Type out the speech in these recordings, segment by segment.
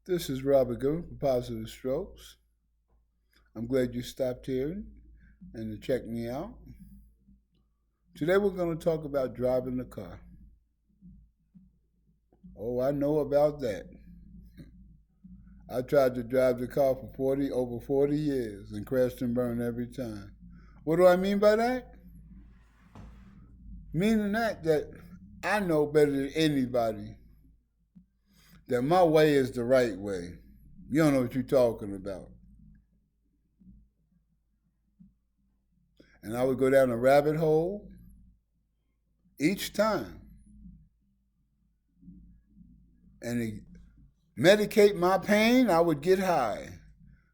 This is Robert Goodman for Positive Strokes. I'm glad you stopped here and to check me out. Today we're going to talk about driving the car. Oh, I know about that. I tried to drive the car for over 40 years and crashed and burned every time. What do I mean by that? Meaning that I know better than anybody that my way is the right way. You don't know what you're talking about. And I would go down a rabbit hole each time and to medicate my pain. I would get high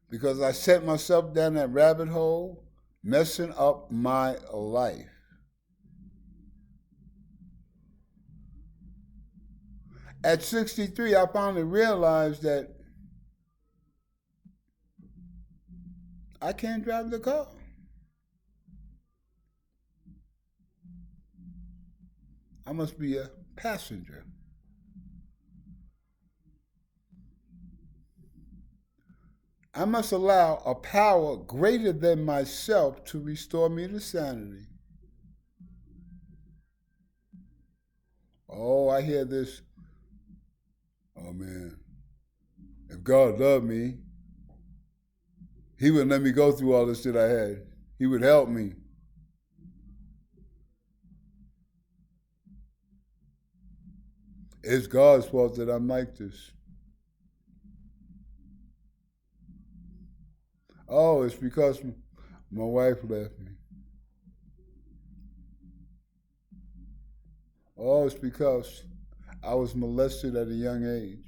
because I set myself down that rabbit hole, messing up my life. At 63, I finally realized that I can't drive the car. I must be a passenger. I must allow a power greater than myself to restore me to sanity. Oh, I hear this. Oh, man. If God loved me, He wouldn't let me go through all this that I had. He would help me. It's God's fault that I'm like this. Oh, it's because my wife left me. Oh, it's because I was molested at a young age.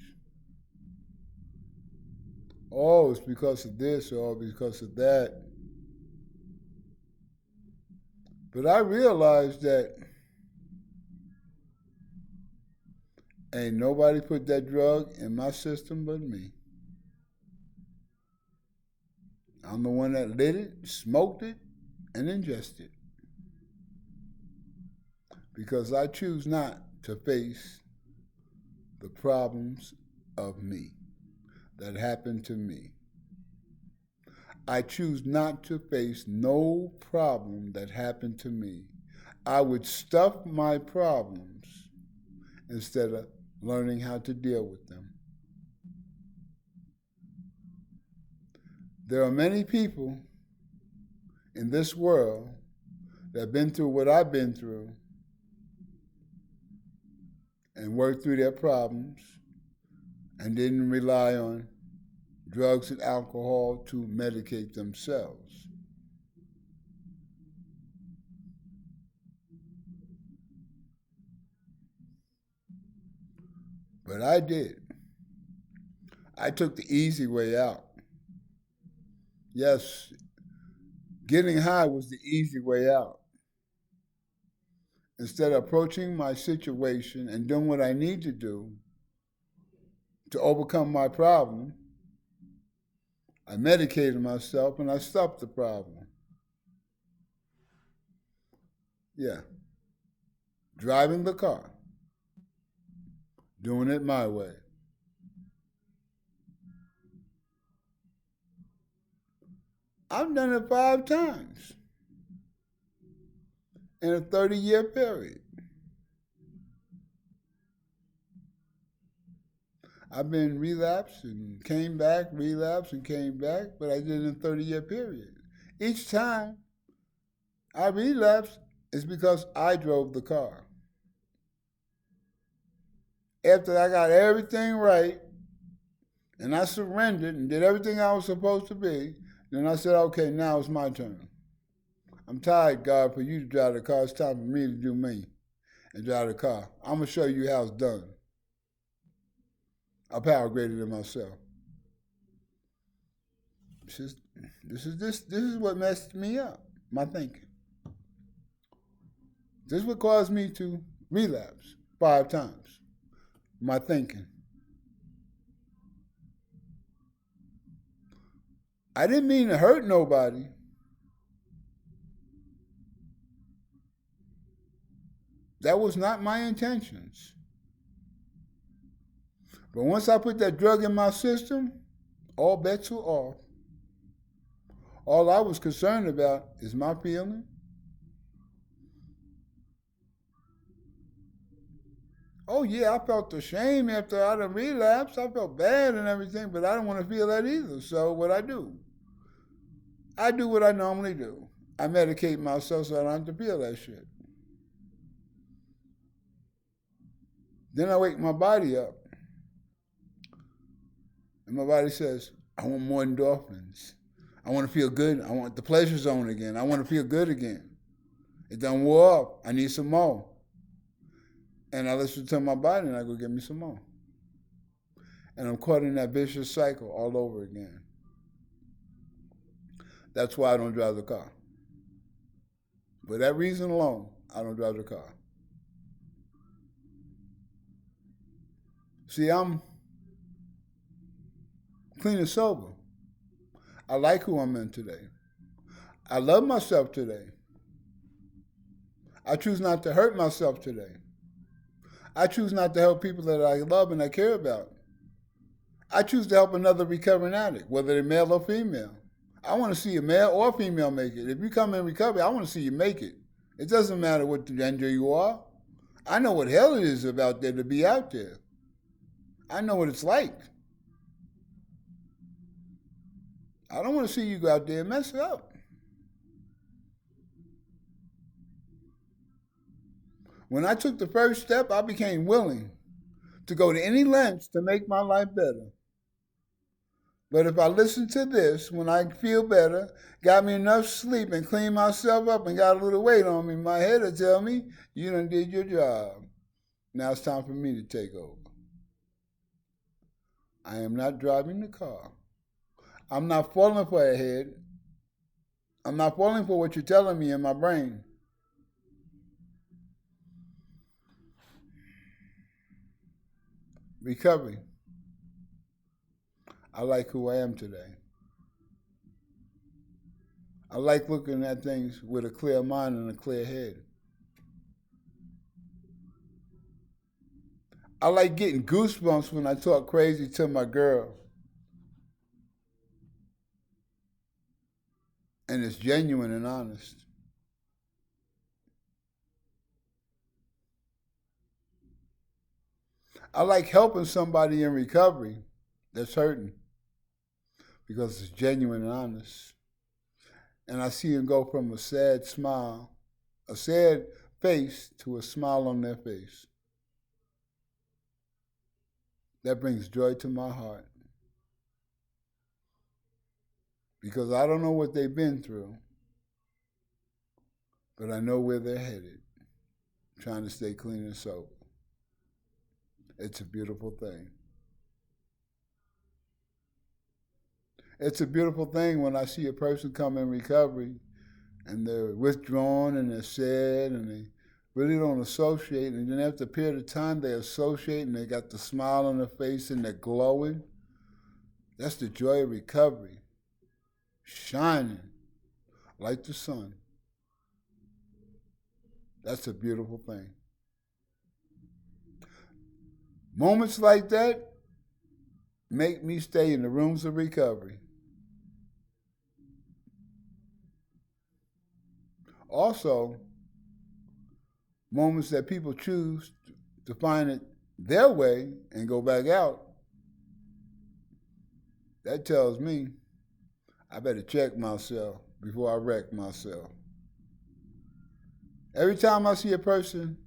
Oh, it's because of this or because of that. But I realized that ain't nobody put that drug in my system but me. I'm the one that lit it, smoked it, and ingested it. Because I choose not to face the problems of me that happened to me. I choose not to face no problem that happened to me. I would stuff my problems instead of learning how to deal with them. There are many people in this world that have been through what I've been through and worked through their problems and didn't rely on drugs and alcohol to medicate themselves. But I did. I took the easy way out. Yes, getting high was the easy way out. Instead of approaching my situation and doing what I need to do to overcome my problem, I medicated myself and I stopped the problem. Yeah, driving the car, doing it my way. I've done it 5 times in a 30-year period. I've been relapsed and came back, relapsed and came back, but I did it in a 30-year period. Each time I relapsed is because I drove the car. After I got everything right and I surrendered and did everything I was supposed to be, then I said, okay, now it's my turn. I'm tired, God, for you to drive the car. It's time for me to do me and drive the car. I'm going to show you how it's done. I'm power greater than myself. This is what messed me up, my thinking. This is what caused me to relapse 5 times, my thinking. I didn't mean to hurt nobody. That was not my intentions. But once I put that drug in my system, all bets were off. All I was concerned about is my feeling. Oh yeah, I felt ashamed after I done relapsed. I felt bad and everything, but I don't want to feel that either. So what I do what I normally do. I medicate myself so I don't have to feel that shit. Then I wake my body up. And my body says, I want more endorphins. I want to feel good. I want the pleasure zone again. I want to feel good again. It done wore off. I need some more. And I listen to my body and I go get me some more. And I'm caught in that vicious cycle all over again. That's why I don't drive the car. For that reason alone, I don't drive the car. See, I'm clean and sober. I like who I'm in today. I love myself today. I choose not to hurt myself today. I choose not to help people that I love and I care about. I choose to help another recovering addict, whether they're male or female. I want to see a male or female make it. If you come in recovery, I want to see you make it. It doesn't matter what gender you are. I know what hell it is about there to be out there. I know what it's like. I don't want to see you go out there and mess it up. When I took the first step, I became willing to go to any lengths to make my life better. But if I listen to this, when I feel better, got me enough sleep and cleaned myself up and got a little weight on me, my head will tell me, you done did your job. Now it's time for me to take over. I am not driving the car. I'm not falling for a head. I'm not falling for what you're telling me in my brain. Recovery. I like who I am today. I like looking at things with a clear mind and a clear head. I like getting goosebumps when I talk crazy to my girl. And it's genuine and honest. I like helping somebody in recovery that's hurting because it's genuine and honest. And I see them go from a sad smile, a sad face to a smile on their face. That brings joy to my heart. Because I don't know what they've been through, but I know where they're headed, trying to stay clean and sober. It's a beautiful thing. It's a beautiful thing when I see a person come in recovery and they're withdrawn and they're sad and they really don't associate, and then after a period of time they associate and they got the smile on their face and they're glowing. That's the joy of recovery. Shining like the sun. That's a beautiful thing. Moments like that make me stay in the rooms of recovery. Also, moments that people choose to find it their way and go back out, that tells me I better check myself before I wreck myself. Every time I see a person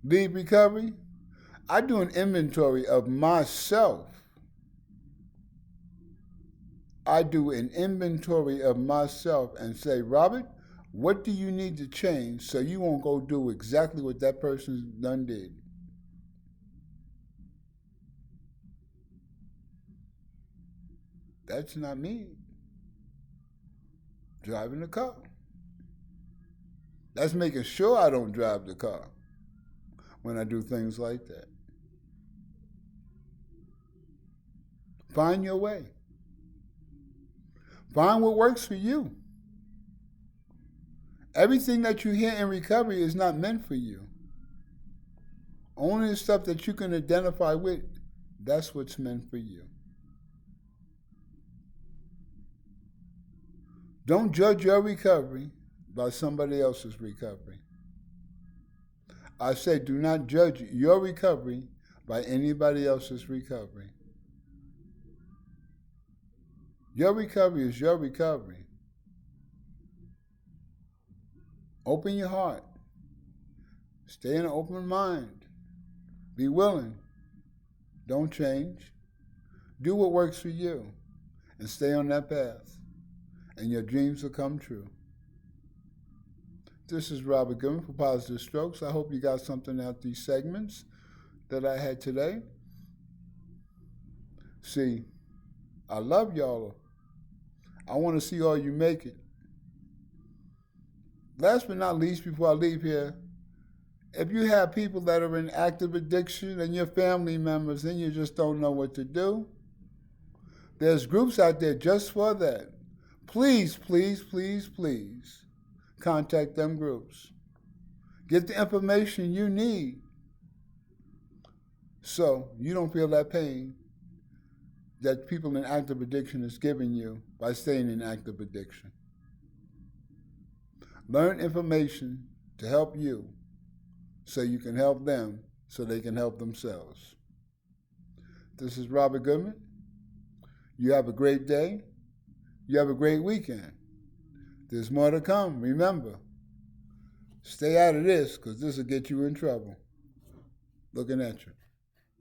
leave recovery, I do an inventory of myself. I do an inventory of myself and say, Robert, what do you need to change so you won't go do exactly what that person done did? That's not me driving the car. That's making sure I don't drive the car when I do things like that. Find your way. Find what works for you. Everything that you hear in recovery is not meant for you. Only the stuff that you can identify with That's what's meant for you. Don't judge your recovery by somebody else's recovery. I say do not judge your recovery by anybody else's recovery. Your recovery is your recovery. Open your heart. Stay in an open mind. Be willing. Don't change. Do what works for you and stay on that path, and your dreams will come true. This is Robert Goodman for Positive Strokes. I hope you got something out of these segments that I had today. See, I love y'all. I want to see all you make it. Last but not least, before I leave here, if you have people that are in active addiction and your family members and you just don't know what to do, there's groups out there just for that. Please, please, please, please contact them groups. Get the information you need so you don't feel that pain that people in active addiction is giving you by staying in active addiction. Learn information to help you so you can help them so they can help themselves. This is Robert Goodman. You have a great day. You have a great weekend. There's more to come. Remember, stay out of this because this will get you in trouble. Looking at you.